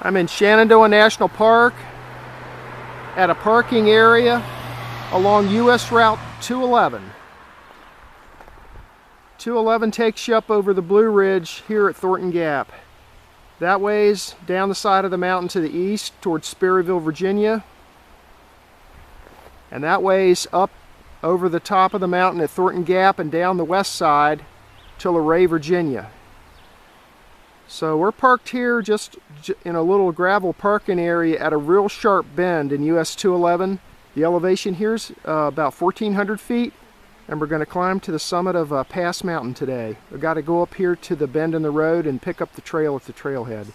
I'm in Shenandoah National Park at a parking area along US Route 211. 211 takes you up over the Blue Ridge here at Thornton Gap. That way's down the side of the mountain to the east towards Sperryville, Virginia. And that way's up over the top of the mountain at Thornton Gap and down the west side to Luray, Virginia. So we're parked here just in a little gravel parking area at a real sharp bend in US 211. The elevation here's about 1,400 feet, and we're going to climb to the summit of Pass Mountain today. We've got to go up here to the bend in the road and pick up the trail at the trailhead.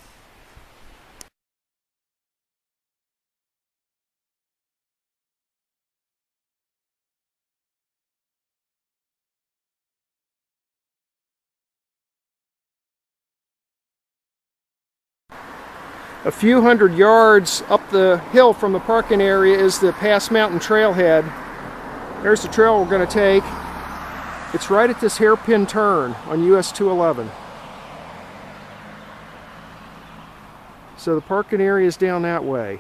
A few hundred yards up the hill from the parking area is the Pass Mtn Trailhead. There's the trail we're going to take. It's right at this hairpin turn on US 211. So the parking area is down that way.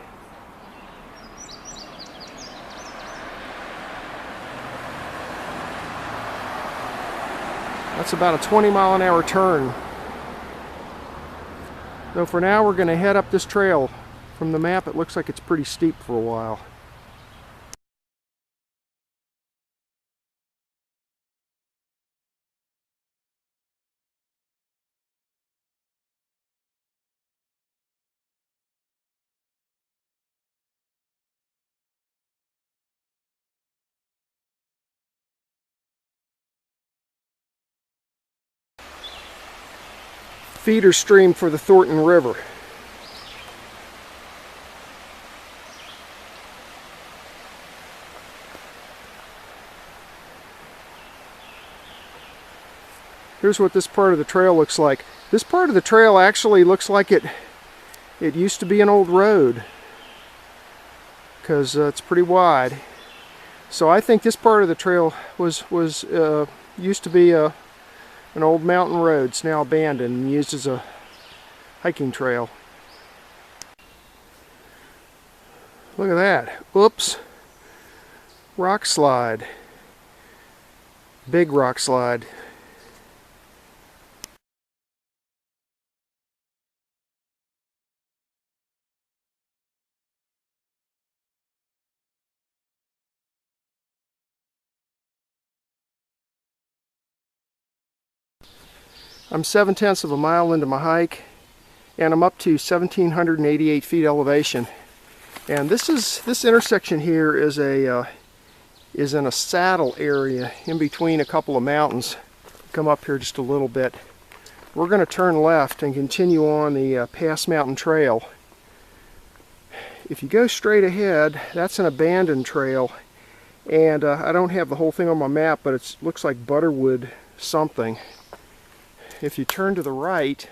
That's about a 20-mile-an-hour turn. So for now we're going to head up this trail. From the map it looks like it's pretty steep for a while. Feeder stream for the Thornton River. Here's what this part of the trail looks like. This part of the trail actually looks like it used to be an old road, because it's pretty wide. So I think this part of the trail used to be an old mountain road. It's now abandoned and used as a hiking trail. Look at that. Whoops. Rock slide. Big rock slide. I'm 7/10 of a mile into my hike, and I'm up to 1,788 feet elevation. And this intersection here is in a saddle area in between a couple of mountains. Come up here just a little bit. We're going to turn left and continue on the Pass Mtn Trail. If you go straight ahead, that's an abandoned trail, and I don't have the whole thing on my map, but it looks like Butterwood something. If you turn to the right,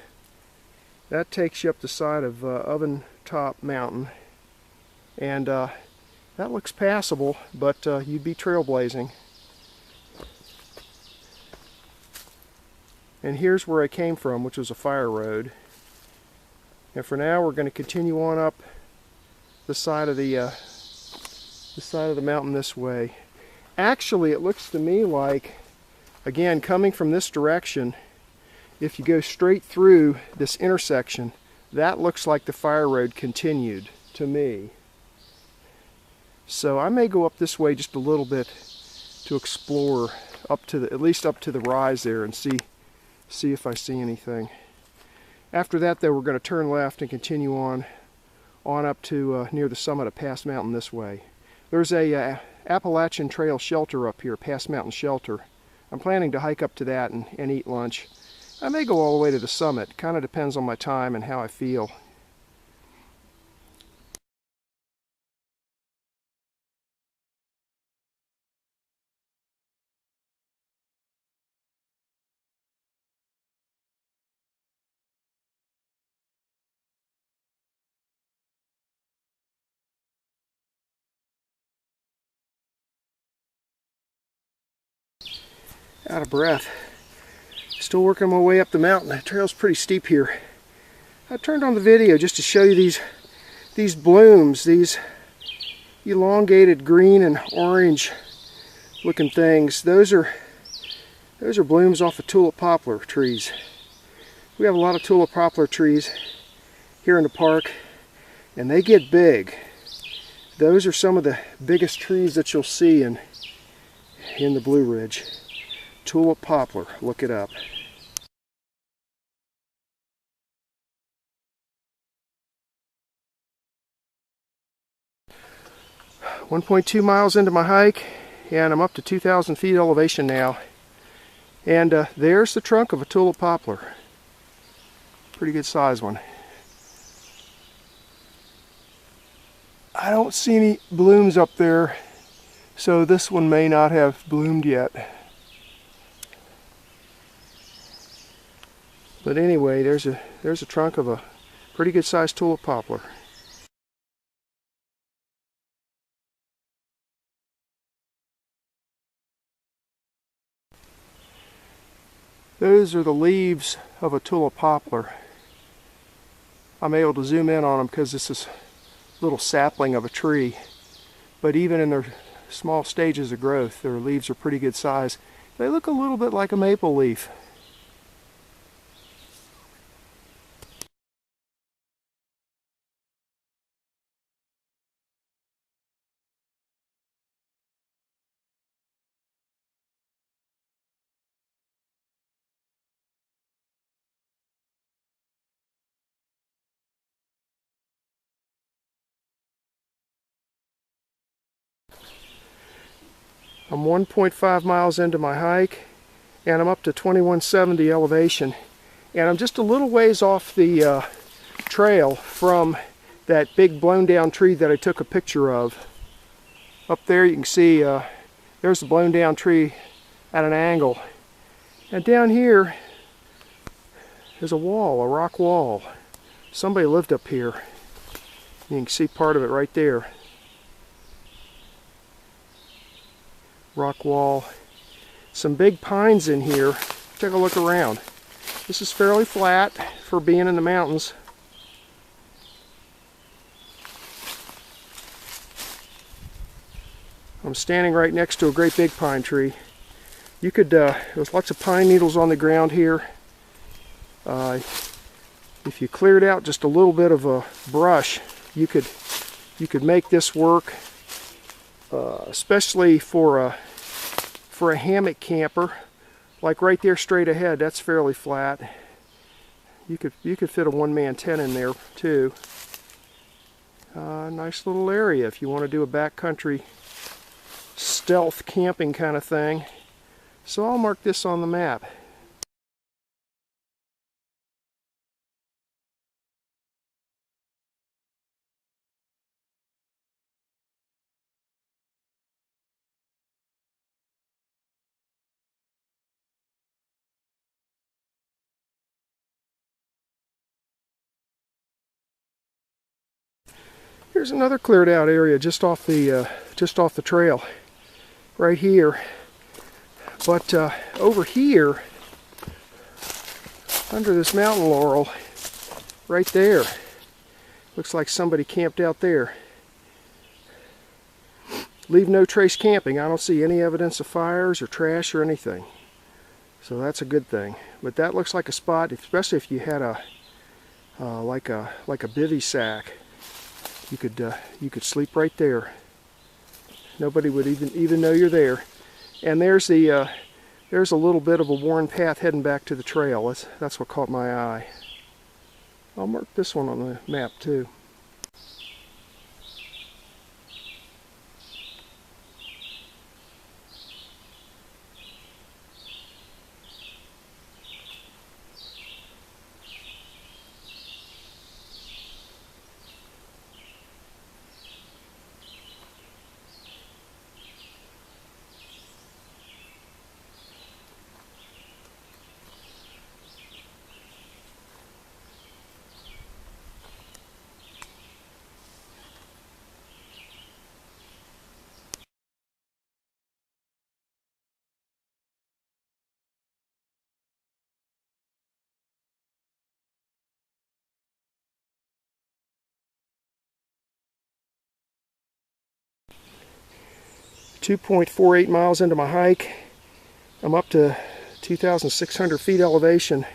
that takes you up the side of Oven Top Mountain, and that looks passable, but you'd be trailblazing. And here's where I came from, which was a fire road. And for now, we're going to continue on up the side of the mountain this way. Actually, it looks to me like, again, coming from this direction, if you go straight through this intersection, that looks like the fire road continued to me. So I may go up this way just a little bit to explore up to at least up to the rise there and see if I see anything. After that, though, we're going to turn left and continue on up to near the summit of Pass Mountain this way. There's a Appalachian Trail shelter up here, Pass Mountain Shelter. I'm planning to hike up to that and eat lunch. I may go all the way to the summit. Kind of depends on my time and how I feel. Out of breath. Still working my way up the mountain. The trail's pretty steep here. I turned on the video just to show you these blooms, these elongated green and orange looking things. Those are blooms off of tulip poplar trees. We have a lot of tulip poplar trees here in the park, and they get big. Those are some of the biggest trees that you'll see in the Blue Ridge. Tulip poplar, look it up. .2 miles into my hike, and I'm up to 2,000 feet elevation now. And there's the trunk of a tulip poplar. Pretty good size one. I don't see any blooms up there, so this one may not have bloomed yet. But anyway, there's a trunk of a pretty good sized tulip poplar. Those are the leaves of a tulip poplar. I'm able to zoom in on them because this is a little sapling of a tree. But even in their small stages of growth, their leaves are pretty good size. They look a little bit like a maple leaf. I'm 1.5 miles into my hike, and I'm up to 2170 elevation, and I'm just a little ways off the trail from that big blown down tree that I took a picture of. Up there you can see there's the blown down tree at an angle, and down here is a wall, a rock wall. Somebody lived up here. You can see part of it right there. Rock wall. Some big pines in here. Take a look around. This is fairly flat for being in the mountains. I'm standing right next to a great big pine tree. You could, there's lots of pine needles on the ground here. If you cleared out just a little bit of a brush, you could make this work. Especially for a hammock camper, like right there straight ahead. That's fairly flat. You could fit a one-man tent in there too. Nice little area if you want to do a backcountry stealth camping kind of thing. So I'll mark this on the map. Here's another cleared out area just off the trail, right here. But over here, under this mountain laurel, right there, looks like somebody camped out there. Leave no trace camping. I don't see any evidence of fires or trash or anything, so that's a good thing. But that looks like a spot, especially if you had a like a bivy sack. You could sleep right there. Nobody would even know you're there. And there's a little bit of a worn path heading back to the trail. That's what caught my eye. I'll mark this one on the map too. 2.48 miles into my hike. I'm up to 2,600 feet elevation.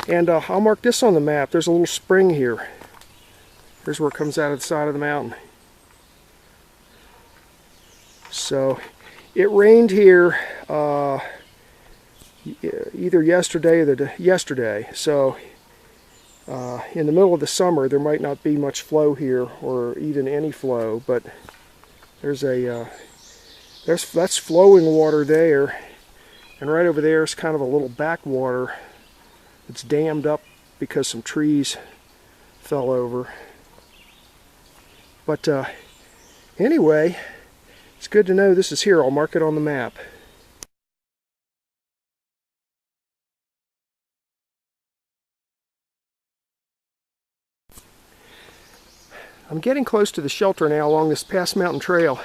And I'll mark this on the map. There's a little spring here. Here's where it comes out of the side of the mountain. So it rained here either yesterday or yesterday. So in the middle of the summer there might not be much flow here, or even any flow, but there's that's flowing water there, and right over there is kind of a little backwater. It's dammed up because some trees fell over. But anyway, it's good to know this is here. I'll mark it on the map. I'm getting close to the shelter now along this Pass Mtn Trail.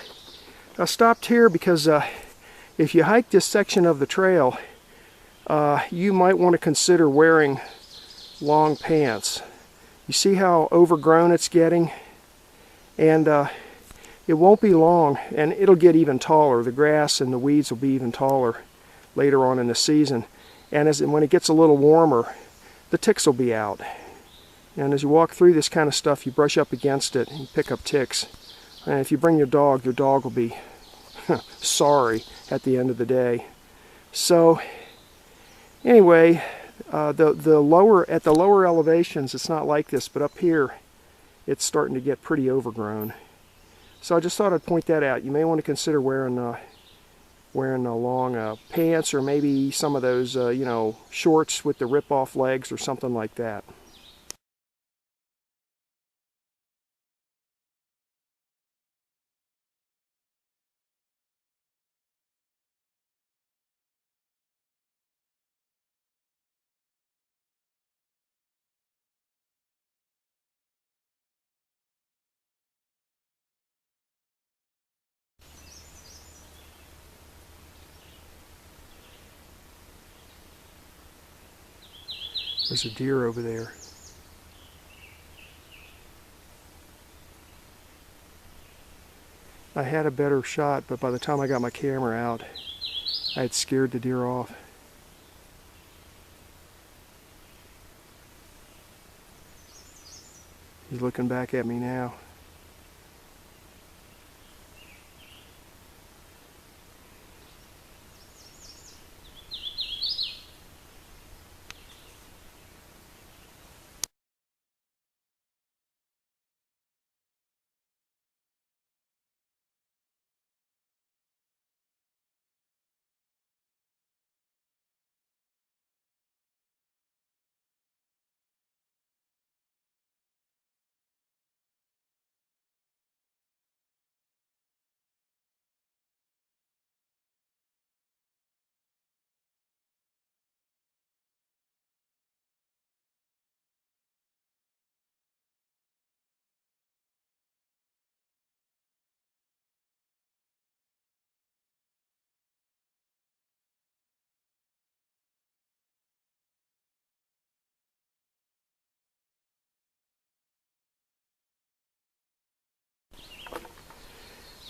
I stopped here because if you hike this section of the trail, you might want to consider wearing long pants. You see how overgrown it's getting? And it won't be long, and it'll get even taller. The grass and the weeds will be even taller later on in the season. And when it gets a little warmer, the ticks will be out. And as you walk through this kind of stuff, you brush up against it and you pick up ticks. And if you bring your dog will be sorry at the end of the day. So anyway, at the lower elevations it's not like this, but up here it's starting to get pretty overgrown. So I just thought I'd point that out. You may want to consider wearing long pants, or maybe some of those shorts with the rip-off legs or something like that. There's a deer over there. I had a better shot, but by the time I got my camera out, I had scared the deer off. He's looking back at me now.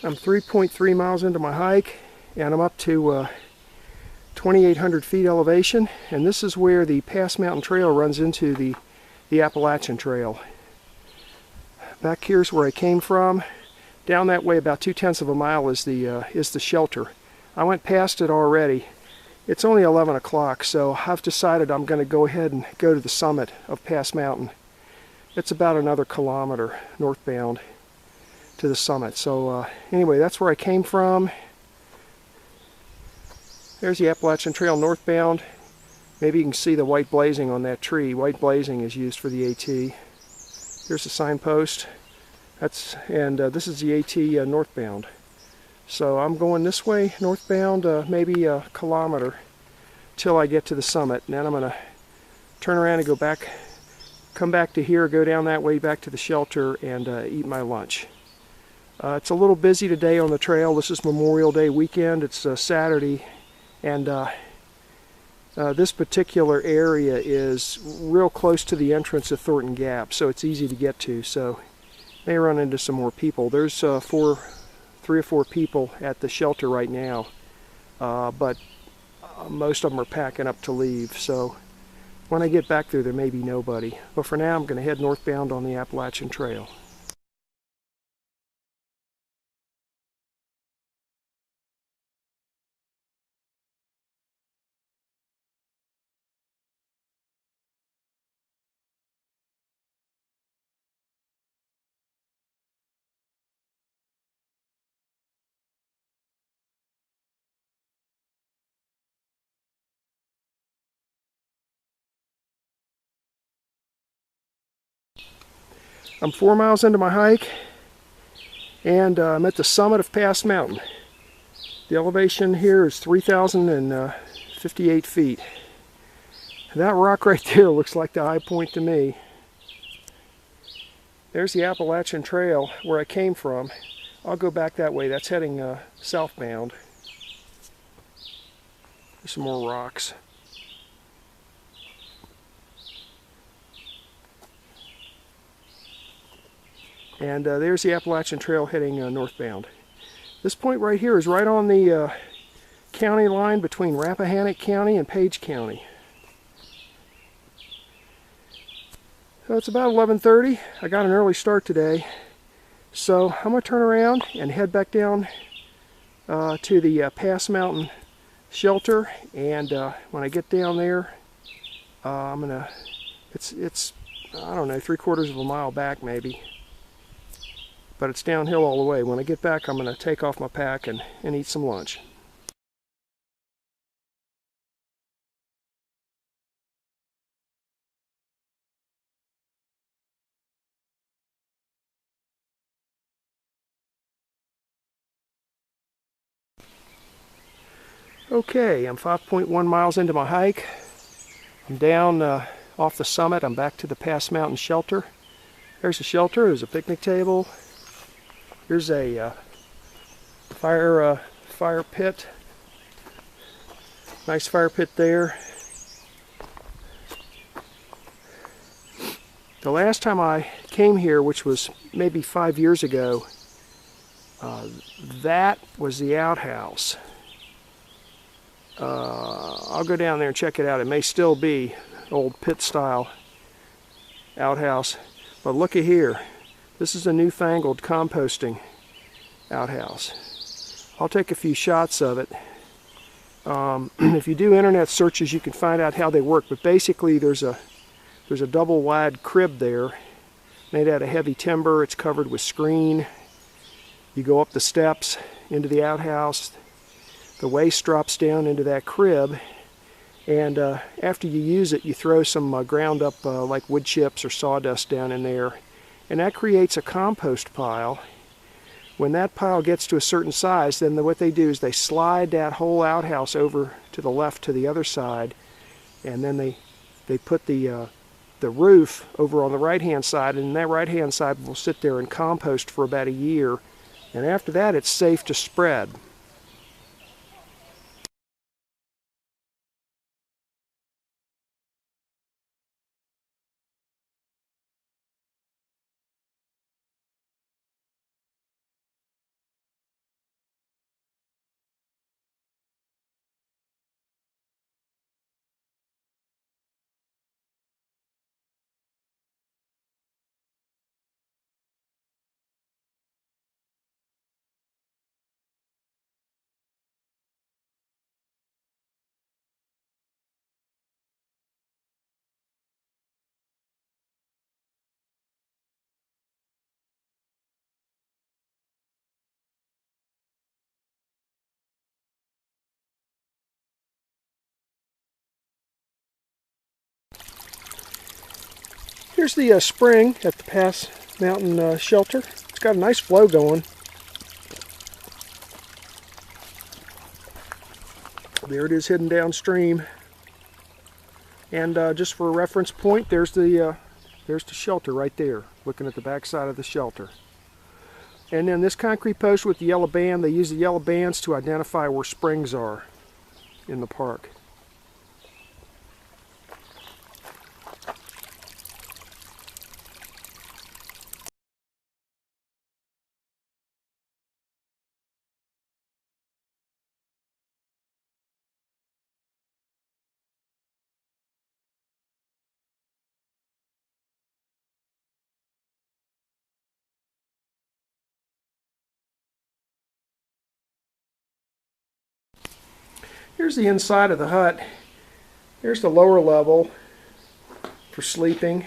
I'm 3.3 miles into my hike, and I'm up to 2,800 feet elevation, and this is where the Pass Mtn Trail runs into the Appalachian Trail. Back here's where I came from. Down that way about 2/10 of a mile is the shelter. I went past it already. It's only 11 o'clock, so I've decided I'm going to go ahead and go to the summit of Pass Mtn. It's about another kilometer northbound to the summit. So anyway, that's where I came from. There's the Appalachian Trail northbound. Maybe you can see the white blazing on that tree. White blazing is used for the AT. Here's the signpost. This is the AT northbound. So I'm going this way northbound, maybe a kilometer till I get to the summit, and then I'm going to turn around and go back, come back to here, go down that way back to the shelter, and eat my lunch. It's a little busy today on the trail. This is Memorial Day weekend. It's Saturday, and this particular area is real close to the entrance of Thornton Gap, so it's easy to get to. So may run into some more people. There's 3 or 4 people at the shelter right now, but most of them are packing up to leave. So when I get back there may be nobody. But for now, I'm going to head northbound on the Appalachian Trail. I'm 4 miles into my hike, and I'm at the summit of Pass Mountain. The elevation here is 3,058 feet. That rock right there looks like the high point to me. There's the Appalachian Trail where I came from. I'll go back that way. That's heading southbound. There's some more rocks. And there's the Appalachian Trail heading northbound. This point right here is right on the county line between Rappahannock County and Page County. So it's about 11:30. I got an early start today. So I'm going to turn around and head back down to the Pass Mountain shelter. And when I get down there, I'm going to, it's I don't know, 3/4 of a mile back maybe. But it's downhill all the way. When I get back, I'm going to take off my pack and eat some lunch. Okay, I'm 5.1 miles into my hike. I'm down off the summit. I'm back to the Pass Mountain shelter. There's the shelter. There's a picnic table. Here's a fire pit. Nice fire pit there. The last time I came here, which was maybe 5 years ago, that was the outhouse. I'll go down there and check it out. It may still be old pit-style outhouse. But look at here. This is a Newfangled composting outhouse. I'll take a few shots of it. If you do internet searches, you can find out how they work. But basically, there's a double wide crib there, made out of heavy timber. It's covered with screen. You go up the steps into the outhouse. The waste drops down into that crib, and after you use it, you throw some ground up like wood chips or sawdust down in there, and that creates a compost pile. When that pile gets to a certain size, then what they do is they slide that whole outhouse over to the left to the other side, and then they put the roof over on the right-hand side, and that right-hand side will sit there and compost for about a year, and after that it's safe to spread. Here's the spring at the Pass Mountain shelter. It's got a nice flow going. There it is hidden downstream. And just for a reference point, there's the shelter right there, looking at the back side of the shelter. And then this concrete post with the yellow band, they use the yellow bands to identify where springs are in the park. here's the inside of the hut. Here's the lower level for sleeping.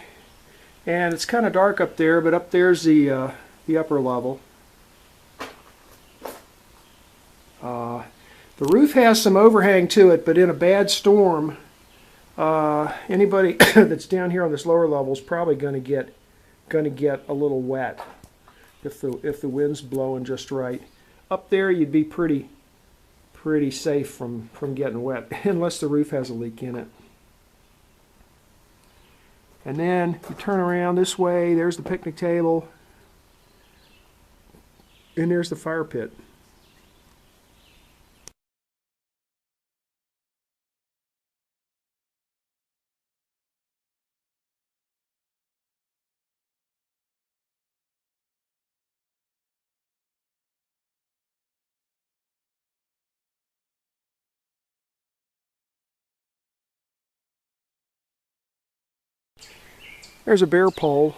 And it's kind of dark up there, but up there's the upper level. The roof has some overhang to it, but in a bad storm, anybody that's down here on this lower level is probably going to get a little wet if the wind's blowing just right. Up there, you'd be pretty safe from getting wet, unless the roof has a leak in it. And then you turn around this way. There's the picnic table, and there's the fire pit. There's a bear pole,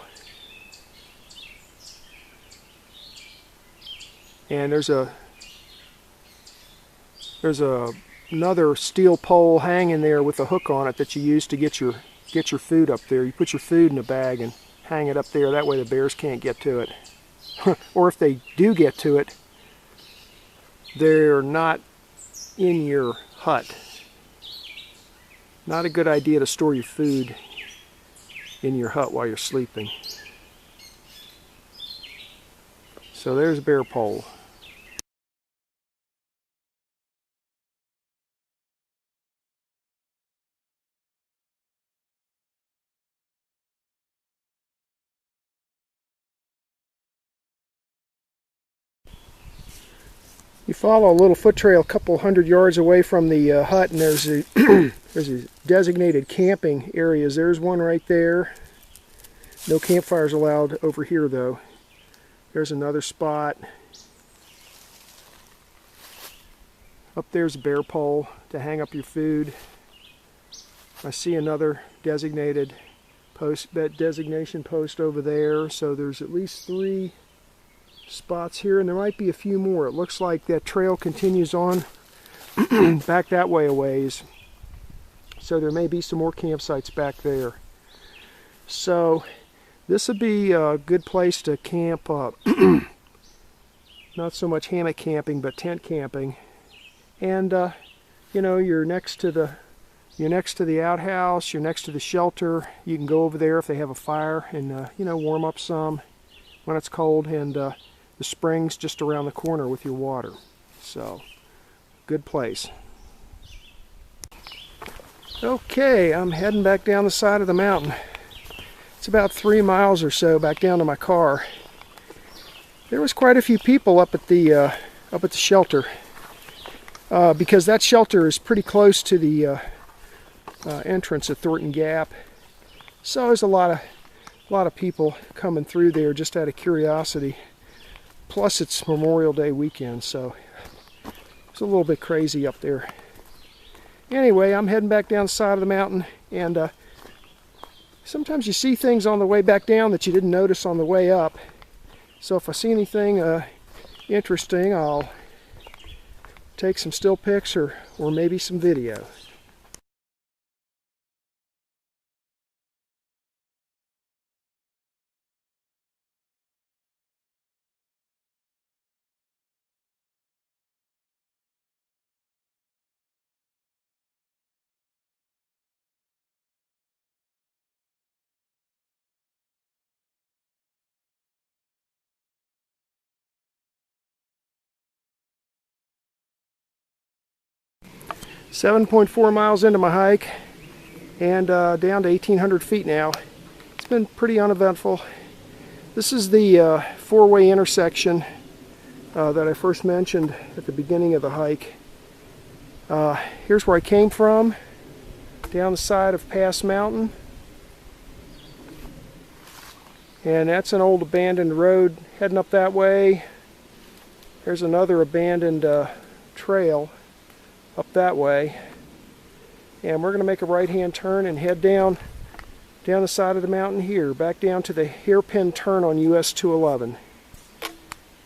and there's another steel pole hanging there with a hook on it that you use to get your food up there. You put your food in a bag and hang it up there. That way the bears can't get to it. Or if they do get to it, they're not in your hut. Not a good idea to store your food in your hut while you're sleeping. So there's a bear pole. You follow a little foot trail a couple hundred yards away from the hut, and there's a there's a designated camping areas. There's one right there. No campfires allowed over here though. There's another spot. Up there's a bear pole to hang up your food. I see another designated designation post over there. So there's at least 3 spots here, and there might be a few more. It looks like that trail continues on back that way a ways, so there may be some more campsites back there. So this would be a good place to camp up. Not so much hammock camping, but tent camping. And you know, you're next to the outhouse, you're next to the shelter. You can go over there if they have a fire and you know, warm up some when it's cold, and the spring's just around the corner with your water. So, good place. Okay, I'm heading back down the side of the mountain. It's about 3 miles or so back down to my car. There was quite a few people up at the shelter, because that shelter is pretty close to the entrance at Thornton Gap. So there's a lot of people coming through there just out of curiosity. Plus it's Memorial Day weekend, so it's a little bit crazy up there. Anyway, I'm heading back down the side of the mountain, and sometimes you see things on the way back down that you didn't notice on the way up. So if I see anything interesting, I'll take some still pics or maybe some video. .4 miles into my hike, and down to 1,800 feet now. It's been pretty uneventful. This is the four-way intersection that I first mentioned at the beginning of the hike. Here's where I came from, down the side of Pass Mountain. And that's an old abandoned road heading up that way. There's another abandoned trail up that way, and we're going to make a right-hand turn and head down the side of the mountain here, back down to the hairpin turn on US 211.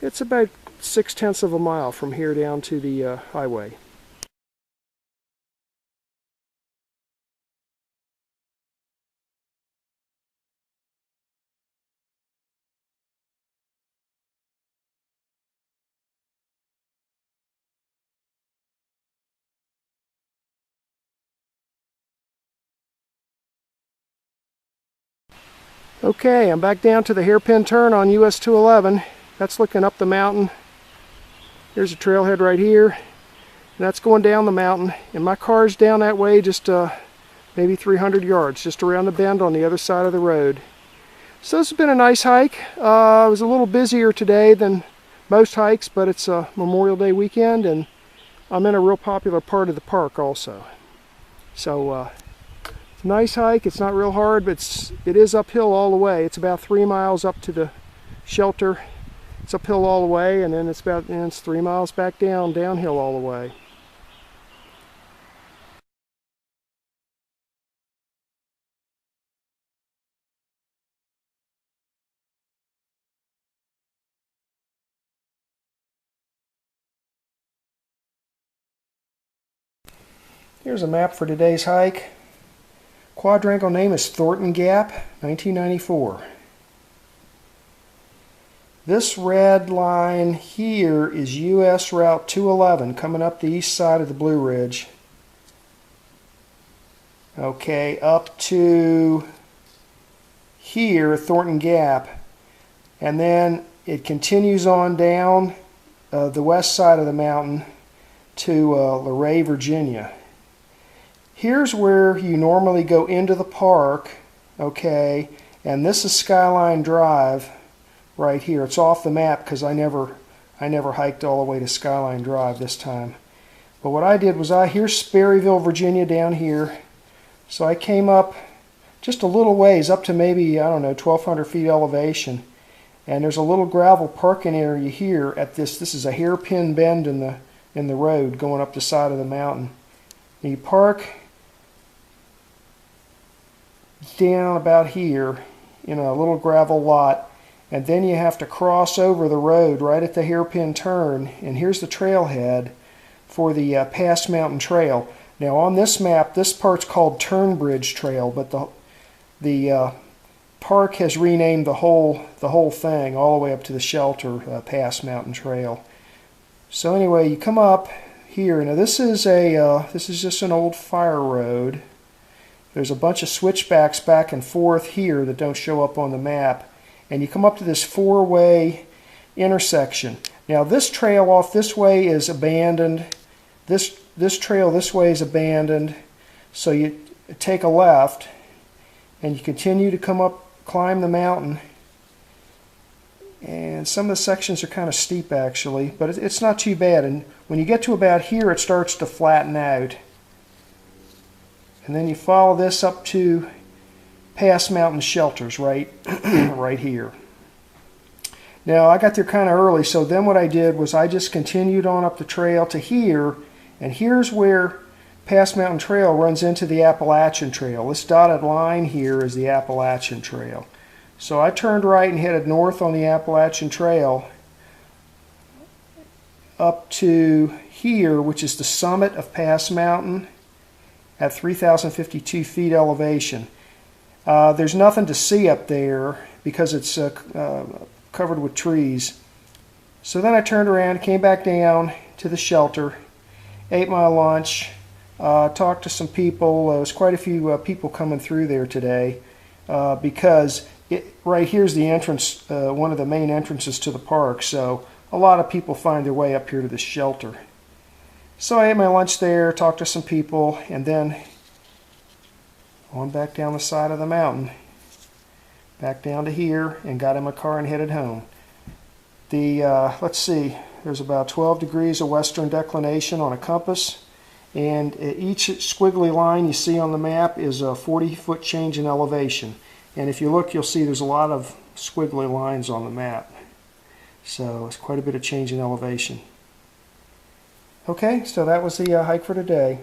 It's about 0.6 of a mile from here down to the highway. Okay, I'm back down to the hairpin turn on US 211. That's looking up the mountain. Here's a trailhead right here, and that's going down the mountain. And my car's down that way just maybe 300 yards, just around the bend on the other side of the road. So this has been a nice hike. It was a little busier today than most hikes, but it's a Memorial Day weekend, and I'm in a real popular part of the park also. So it's a nice hike. It's not real hard, but it is uphill all the way. It's about 3 miles up to the shelter. It's uphill all the way, and then it's 3 miles back downhill all the way. Here's a map for today's hike. Quadrangle name is Thornton Gap, 1994. This red line here is US Route 211 coming up the east side of the Blue Ridge. Okay, up to here, Thornton Gap, and then it continues on down the west side of the mountain to Luray, Virginia. Here's where you normally go into the park, okay, and this is Skyline Drive right here. It's off the map because I never hiked all the way to Skyline Drive this time. But what I did was here's Sperryville, Virginia down here. So I came up just a little ways, up to maybe, I don't know, 1,200 feet elevation. And there's a little gravel parking area here at this. This is a hairpin bend in the road going up the side of the mountain. And you park down about here in a little gravel lot, and then you have to cross over the road right at the hairpin turn, and here's the trailhead for the Pass Mtn Trail. Now on this map, this part's called Turnbridge Trail, but the park has renamed the whole thing all the way up to the shelter, Pass Mtn Trail. So anyway, you come up here. Now this is just an old fire road. There's a bunch of switchbacks back and forth here that don't show up on the map. And you come up to this four-way intersection. Now this trail off this way is abandoned. This trail this way is abandoned. So you take a left and you continue to come up, climb the mountain. And some of the sections are kind of steep actually, but it's not too bad. And when you get to about here, it starts to flatten out. And then you follow this up to Pass Mtn Shelters right here. Now I got there kind of early, so then what I did was I just continued on up the trail to here, and here's where Pass Mtn Trail runs into the Appalachian Trail. This dotted line here is the Appalachian Trail. So I turned right and headed north on the Appalachian Trail up to here, which is the summit of Pass Mountain at 3,052 feet elevation. There's nothing to see up there because it's covered with trees. So then I turned around, came back down to the shelter, ate my lunch, talked to some people. There was quite a few people coming through there today because right here's the entrance, one of the main entrances to the park. So a lot of people find their way up here to the shelter. So I ate my lunch there, talked to some people, and then on back down the side of the mountain, back down to here, and got in my car and headed home. Let's see, there's about 12 degrees of western declination on a compass, and each squiggly line you see on the map is a 40-foot change in elevation. And if you look, you'll see there's a lot of squiggly lines on the map. So it's quite a bit of change in elevation. Okay, so that was the hike for today.